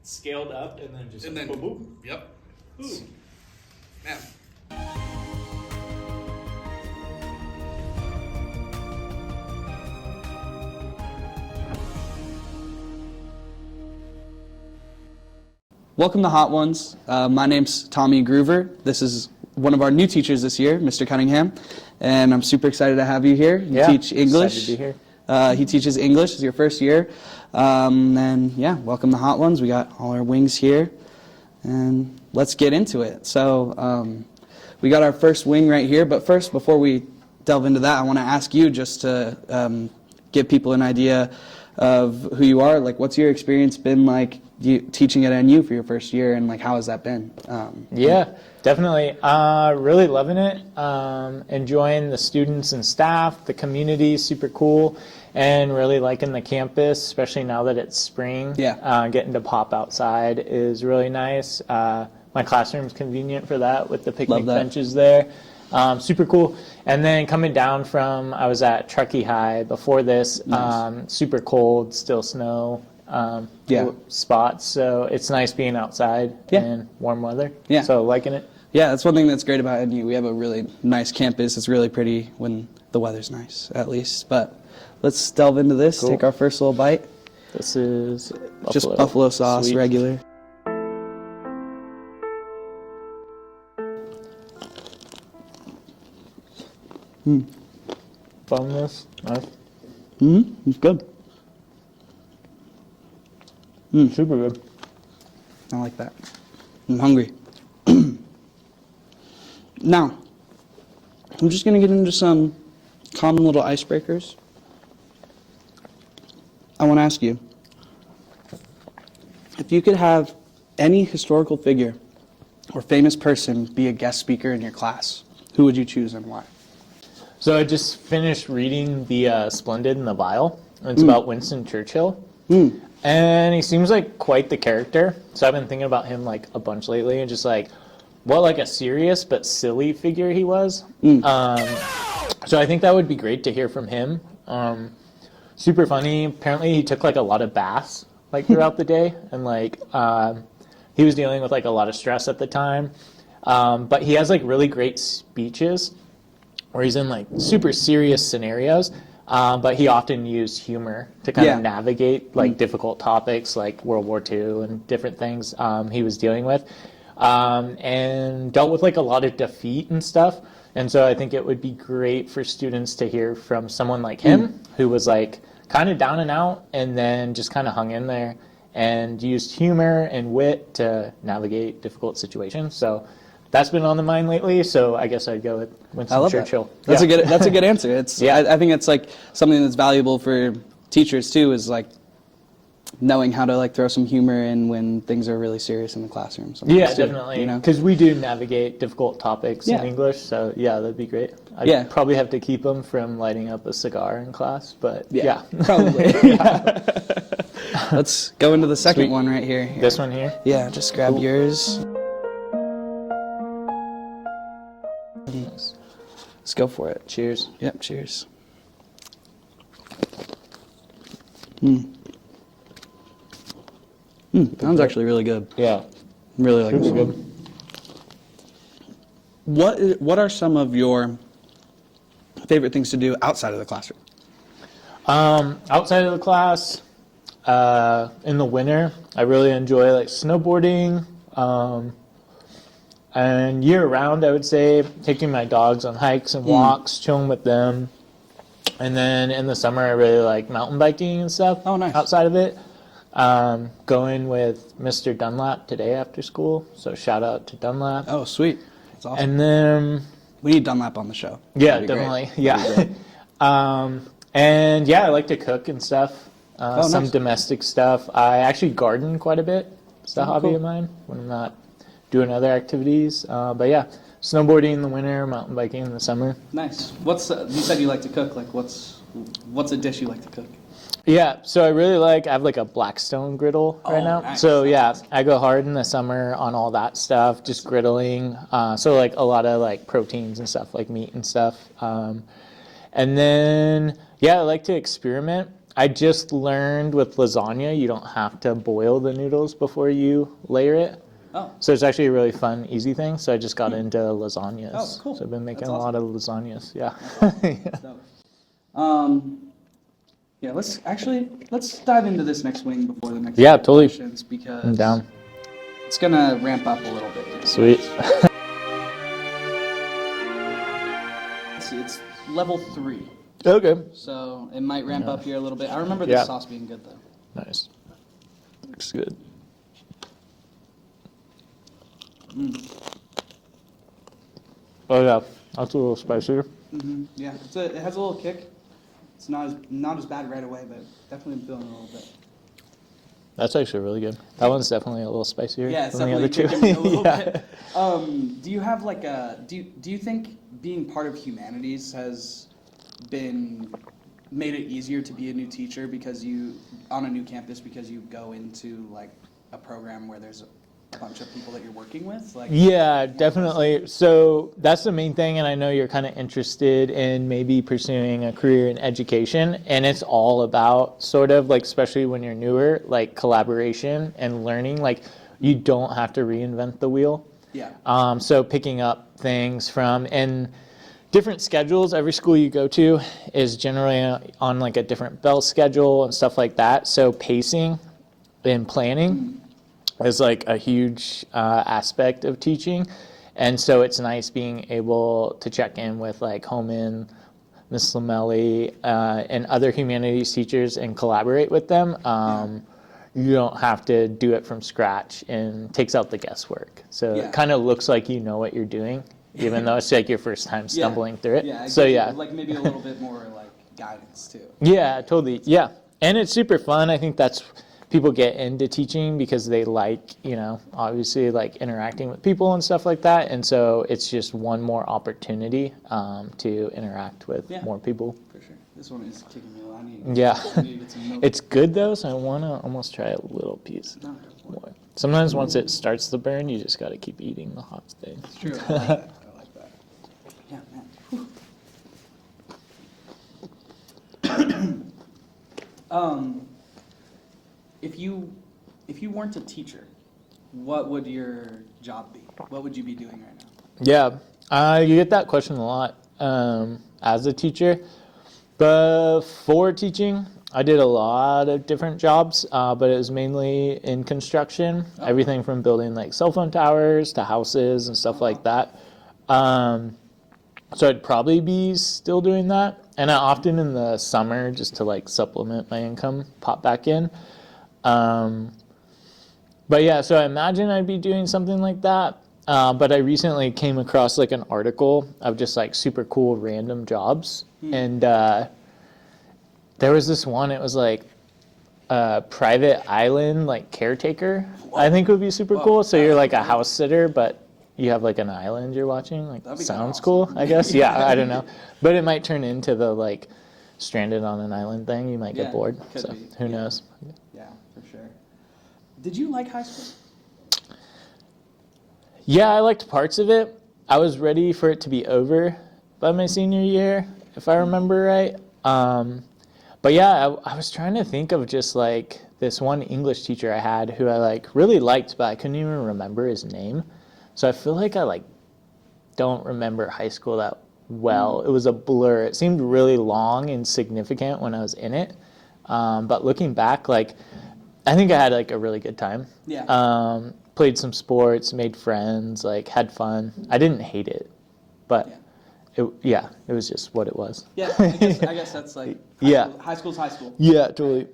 scaled up and then just boom, boom. Yep. Ooh. Man. Welcome to Hot Ones. My name's Tommy Groover. This is one of our new teachers this year, Mr. Cunningham, and I'm super excited to have you here. You teach English. Excited to be here. He teaches English. It's your first year. And yeah, welcome to Hot Ones. We got all our wings here, and let's get into it. So we got our first wing right here, but first, before we delve into that, I want to ask you just to give people an idea of who you are. Like, what's your experience been like teaching at NU for your first year, and like how has that been? Yeah, definitely. Really loving it. Enjoying the students and staff. The community is super cool, and really liking the campus, especially now that it's spring. Yeah. Getting to pop outside is really nice. My classroom's convenient for that with the picnic benches there. Super cool. And then coming down from, I was at Truckee High before this. Nice. Super cold, still snow. Spots, so it's nice being outside in warm weather. Yeah. So liking it. Yeah, that's one thing that's great about NU. We have a really nice campus. It's really pretty when the weather's nice, at least. But let's delve into this. Cool. Take our first little bite. This is just buffalo sauce, sweet. Regular. Boneless, nice. It's good. Super good. I like that. I'm hungry. Now, I'm just going to get into some common little icebreakers. I want to ask you, if you could have any historical figure or famous person be a guest speaker in your class, who would you choose and why? So I just finished reading The Splendid and the Vile. It's about Winston Churchill. And he seems like quite the character. So I've been thinking about him like a bunch lately, and just like what like a serious but silly figure he was. So I think that would be great to hear from him. Super funny. Apparently he took like a lot of baths like throughout the day, and like he was dealing with like a lot of stress at the time. But he has like really great speeches where he's in like super serious scenarios. But he often used humor to kind of navigate like difficult topics like World War II and different things he was dealing with, and dealt with like a lot of defeat and stuff. And so I think it would be great for students to hear from someone like him who was like kind of down and out, and then just kind of hung in there and used humor and wit to navigate difficult situations. So that's been on the mind lately, so I guess I'd go with Winston Churchill. That's a good answer. It's I think it's like something that's valuable for teachers too, is like knowing how to like throw some humor in when things are really serious in the classroom. Yeah, definitely. You know, because we do navigate difficult topics in English, so yeah, that'd be great. I'd probably have to keep them from lighting up a cigar in class, but yeah. Probably. Let's go into the second one right here. This one here? Yeah, just grab yours. Let's go for it. Cheers. Yep, cheers. That one's actually really good. Yeah. Really like this one. What are some of your favorite things to do outside of the classroom? Outside of the class, in the winter, I really enjoy like snowboarding. And year-round, I would say, taking my dogs on hikes and walks, chilling with them. And then in the summer, I really like mountain biking and stuff. Oh, nice. Outside of it. Going with Mr. Dunlap today after school, so shout out to Dunlap. Oh, sweet. That's awesome. And then we need Dunlap on the show. Yeah, definitely. Great. Yeah. And yeah, I like to cook and stuff. Some domestic stuff. I actually garden quite a bit. It's a hobby of mine when I'm not doing other activities. But yeah, snowboarding in the winter, mountain biking in the summer. Nice. What's you said you like to cook? Like what's a dish you like to cook? Yeah, so I have like a Blackstone griddle right now. Nice. So yeah, I go hard in the summer on all that stuff, just griddling. So like a lot of like proteins and stuff, like meat and stuff. And then yeah, I like to experiment. I just learned with lasagna, you don't have to boil the noodles before you layer it. Oh. So it's actually a really fun, easy thing. So I just got into lasagnas. Oh, cool. So I've been making That's a lot of awesome. lasagnas. Yeah. That's dope. Yeah, let's dive into this next wing before the next Yeah, couple totally. questions because I'm down. it's gonna ramp up a little bit here. Sweet. Let's see, it's level 3, Okay. so it might ramp up here a little bit. I remember this Yeah. sauce being good though. Nice. Looks good. Oh yeah, that's a little spicier. Yeah, it has a little kick. It's not as bad right away, but definitely feeling a little bit. That's actually really good. That one's definitely a little spicier Yeah, it's than the definitely other two. kicking me a little Yeah. bit. Do you have like do you think being part of Humanities has made it easier to be a new teacher because on a new campus because you go into like a program where there's a bunch of people that you're working with? Like, Yeah, definitely. So that's the main thing, and I know you're kind of interested in maybe pursuing a career in education, and it's all about sort of like, especially when you're newer, like collaboration and learning. Like, you don't have to reinvent the wheel. Yeah. So picking up things from and different schedules. Every school you go to is generally on like a different bell schedule and stuff like that. So pacing and planning is like a huge aspect of teaching, and so it's nice being able to check in with like Homan, Miss Lamelli, and other humanities teachers and collaborate with them. You don't have to do it from scratch and takes out the guesswork. So Yeah. it kind of looks like you know what you're doing, even though it's like your first time stumbling through it. Yeah. So yeah, like maybe a little bit more like guidance too. yeah, totally. Yeah. And it's super fun. I think that's people get into teaching because they like, obviously like interacting with people and stuff like that. And so it's just one more opportunity to interact with more people. For sure. This one is kicking me a lot. I need Yeah. to get some milk. It's good though, so I want to almost try a little piece No, more. Sometimes once it starts to burn, you just got to keep eating the hot thing. it's true. I like that. I like that. Yeah, man. If you weren't a teacher, what would your job be? What would you be doing right now? Yeah, you get that question a lot as a teacher. Before teaching, I did a lot of different jobs, but it was mainly in construction. Everything from building like cell phone towers to houses and stuff like that. So I'd probably be still doing that. And I often in the summer, just to like supplement my income, pop back in. But yeah, so I imagine I'd be doing something like that. But I recently came across like an article of just like super cool random jobs. And there was this one, it was like a private island like caretaker. I think would be super cool. So you're like a house sitter, but you have like an island you're watching. Like, That'd be sounds awesome. cool, I guess. Yeah, I don't know. But it might turn into the like stranded on an island thing. You might get bored. could So be. who knows? Yeah, for sure. Did you like high school? Yeah, I liked parts of it. I was ready for it to be over by my senior year, if I remember right. But yeah, I was trying to think of just like this one English teacher I had who I like really liked, but I couldn't even remember his name. So I feel like I like don't remember high school that well. It was a blur. It seemed really long and significant when I was in it. But looking back, like I think I had like a really good time. Yeah. Played some sports, made friends, like had fun. I didn't hate it, but it was just what it was. Yeah, I guess that's like high school's high school. Yeah, totally.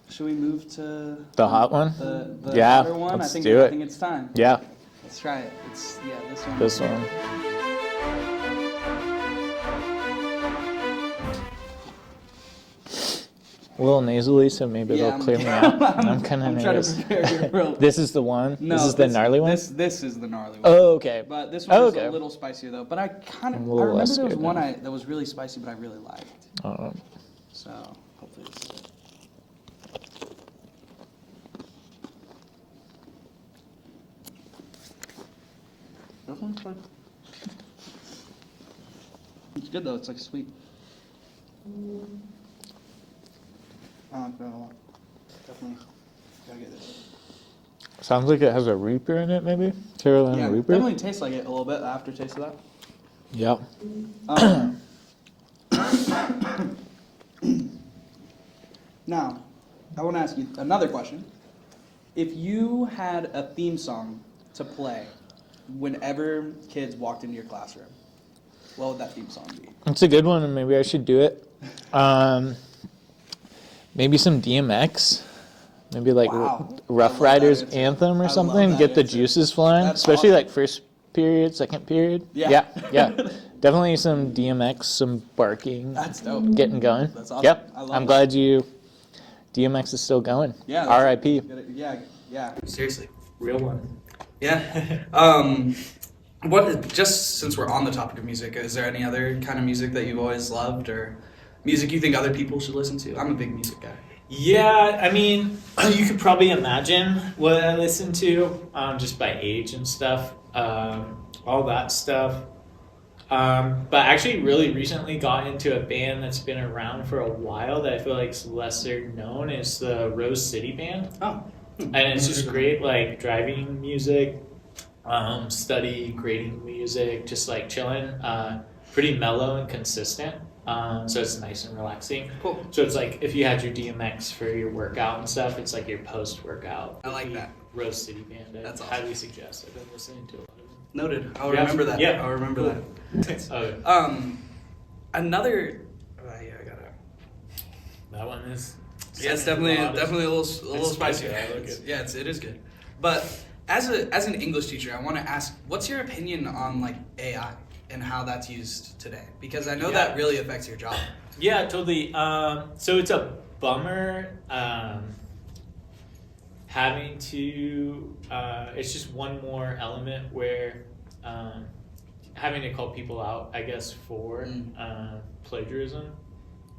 Should we move to The hot one? The Yeah, hotter one? let's I do it. think it's time. Yeah, Let's try it. It's this one. this one. A little nasally, so maybe it'll clear me out. I'm kind of I'm trying to nervous. prepare you real. This is the one? No, This is the gnarly one? This is the gnarly one. Oh, okay. But this one is okay. a little spicier though. But I I'm a remember little less there was scared one now. that was really spicy, but I really liked. Um, So hopefully it's it. This one's fine. It's good though. It's like sweet. I like that a lot. Definitely. Gotta get this. Sounds like it has a Reaper in it, maybe? Carolina Yeah, Reaper? definitely tastes like it a little bit, the aftertaste of that. Yep. Now, I want to ask you another question. If you had a theme song to play whenever kids walked into your classroom, what would that theme song be? It's a good one, and maybe I should do it. Maybe some DMX. Maybe like Wow. Rough I love that Riders answer. Anthem I or love something. that Get the answer. juices flowing, That's especially awesome. like first period, second period. Yeah. Yeah. Definitely some DMX, some barking. That's dope. Getting going. That's awesome. Yep. I love I'm that. glad DMX is still going. Yeah. R.I.P. Yeah. Seriously. Real one. Yeah. Just since we're on the topic of music, is there any other kind of music that you've always loved, or music you think other people should listen to? I'm a big music guy. Yeah, I mean, you could probably imagine what I listen to, just by age and stuff, all that stuff. But I actually really recently got into a band that's been around for a while that I feel like is lesser known. It's the Rose City Band. Oh. And it's just great, like, driving music, study, grading music, just, like, chilling. Pretty mellow and consistent. So it's nice and relaxing. Cool. So it's like if you had your DMX for your workout and stuff, it's like your post-workout. I like that. Rose City Band. That's awesome. Highly suggest. I've been listening to a lot of them. Noted. I'll Yeah. remember that. Yeah. I'll remember Cool. that. Okay. Another. Yeah, I gotta. That one is. Yeah, it's definitely a little spicy. spicy. I like it. Yeah, it is good. But as an English teacher, I want to ask, what's your opinion on like AI and how that's used today? Because I know that really affects your job. Yeah, totally. So it's a bummer having to. It's just one more element where having to call people out, I guess, for plagiarism.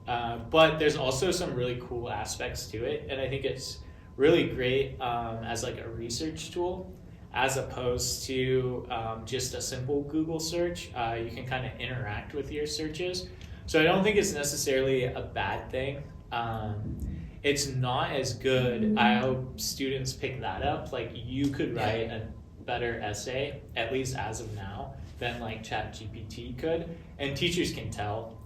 But there's also some really cool aspects to it, and I think it's really great as like a research tool, as opposed to just a simple Google search. You can kind of interact with your searches. So I don't think it's necessarily a bad thing. It's not as good. I hope students pick that up. Like, you could write a better essay, at least as of now, than like ChatGPT could. And teachers can tell.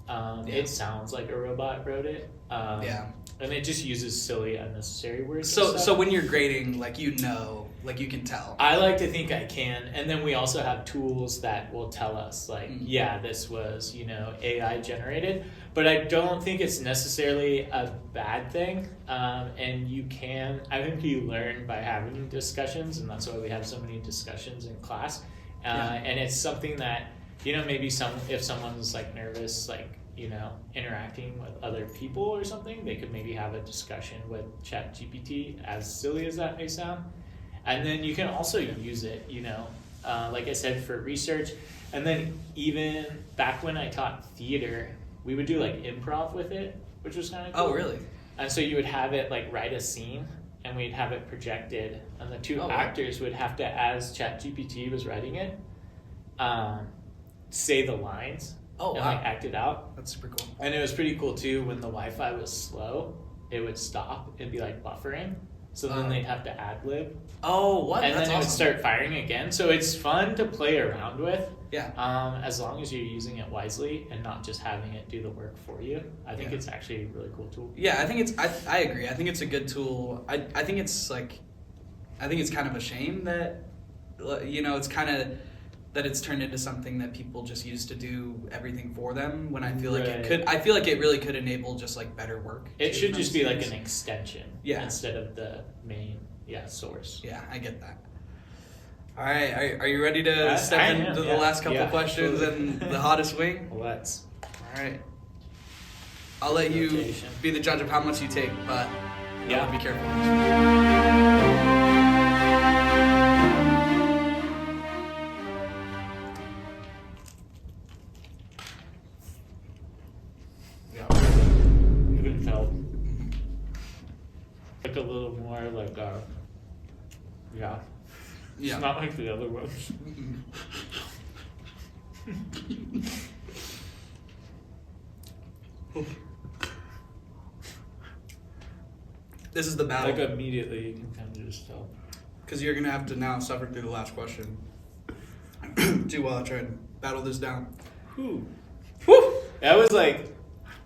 It sounds like a robot wrote it. And it just uses silly, unnecessary words. So when you're grading, like, you can tell. I like to think I can, and then we also have tools that will tell us, like, this was, AI generated, but I don't think it's necessarily a bad thing, and I think you learn by having discussions, and that's why we have so many discussions in class, and it's something that, maybe if someone's, like, nervous, like, interacting with other people or something, they could maybe have a discussion with ChatGPT, as silly as that may sound. And then you can also use it, like I said, for research. And then even back when I taught theater, we would do like improv with it, which was kind of cool. Oh, really? And so you would have it like write a scene, and we'd have it projected, and the two actors would have to, as ChatGPT was writing it, say the lines. Oh, and wow. like act it out. That's super cool. And it was pretty cool too. When the Wi-Fi was slow, it would stop and be like buffering. So then they'd have to ad lib. Oh, what? And That's then it would awesome. start firing again. So it's fun to play around with. Yeah. As long as you're using it wisely and not just having it do the work for you. I think it's actually a really cool tool. Yeah, I think I agree. I think it's a good tool. I think it's kind of a shame that, it's kind of that it's turned into something that people just use to do everything for them, when I feel like it really could enable just like better work. It should just be like an extension instead of the main source. Yeah, I get that. All right, are you ready to step into the last couple questions and the hottest wing? Let's. All right. I'll let you be the judge of how much you take, but be careful. You can tell. Like a little more like It's not like the other ones. This is the battle. Like immediately, you can kind of just tell. Because you're going to have to now suffer through the last question to try and battle this down. Whew. Whew. That was like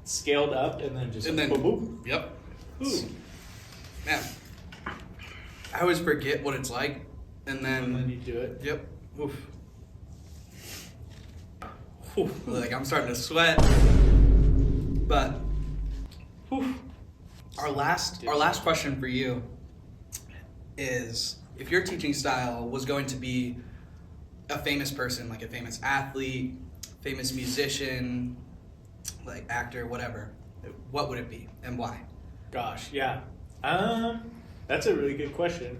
scaled up and then just. And then, boom, boom. Yep. Ooh. Man, I always forget what it's like, and then you do it. Yep. Oof. Whew. Like I'm starting to sweat. But whew. Our last question for you is, if your teaching style was going to be a famous person, like a famous athlete, famous musician, like actor, whatever, what would it be and why? Gosh, yeah. That's a really good question.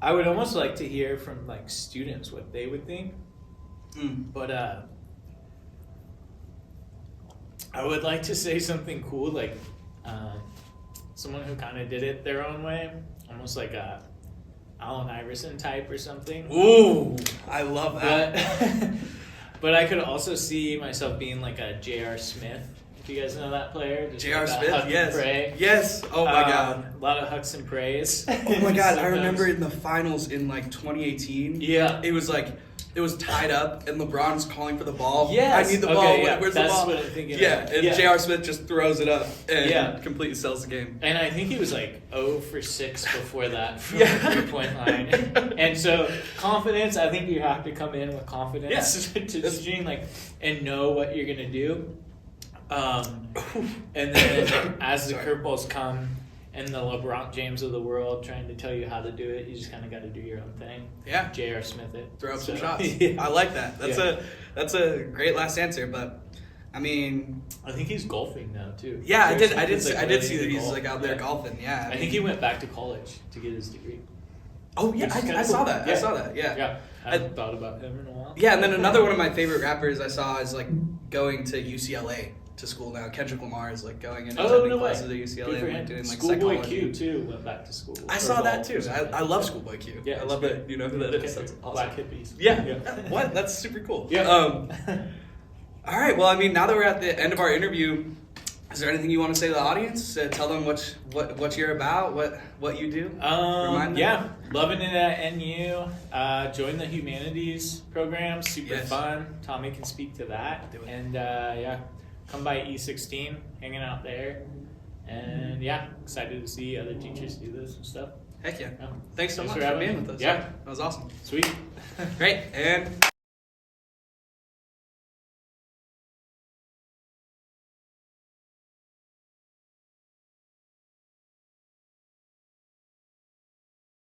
I would almost like to hear from like students what they would think. But I would like to say something cool, like someone who kind of did it their own way, almost like a Allen Iverson type or something. Ooh, I love that. But I could also see myself being like a J.R. Smith. If you guys know that player, J.R. like Smith, huck yes, and pray. yes. Oh my God, a lot of hucks and prays. oh my God, I remember in the finals in like 2018. Yeah, it was like. It was tied up, and LeBron's calling for the ball. Yes. I need the Okay, ball. yeah. Where's That's the ball? what I'm thinking Yeah, of. and Yeah. J.R. Smith just throws it up and Yeah. completely sells the game. And I think he was like 0 for 6 before that from Yeah. the 3-point line. And so confidence, I think you have to come in with confidence to teaching, like, and know what you're gonna do. And then as the curveballs come and the LeBron James of the world trying to tell you how to do it, you just kind of got to do your own thing. Yeah, J.R. Smith it. throw up some shots. Yeah. I like that. That's a great last answer. But I mean, I think he's golfing now too. yeah, J.R. I Smith is, like, did see really that he's golf. like out there golfing. Yeah, I think he went back to college to get his degree. Oh yeah, Which is kinda I saw cool. that. Yeah. I saw that. Yeah. Yeah, I haven't thought about him in a while. Yeah, and then another one of my favorite rappers I saw is like going to UCLA to school now. Kendrick Lamar is like going and attending classes at UCLA and like, doing like Schoolboy psychology. Q too went back to school. I saw that too. I love Schoolboy Q. Yeah, I love it's it. You know who that is? That's awesome. Black hippies. Yeah. Yeah. What? That's super cool. Yeah. All right. Well, I mean, now that we're at the end of our interview, is there anything you want to say to the audience? Tell them what you're about, what you do. Remind them. Yeah, loving it at NU. Join the Humanities program. Super fun. Tommy can speak to that. Do it. And yeah, come by E16, hanging out there. And yeah, excited to see other teachers do this and stuff. Heck yeah. Yeah. Thanks so much for having being me. with us. Yeah. That was awesome. Sweet. Great. And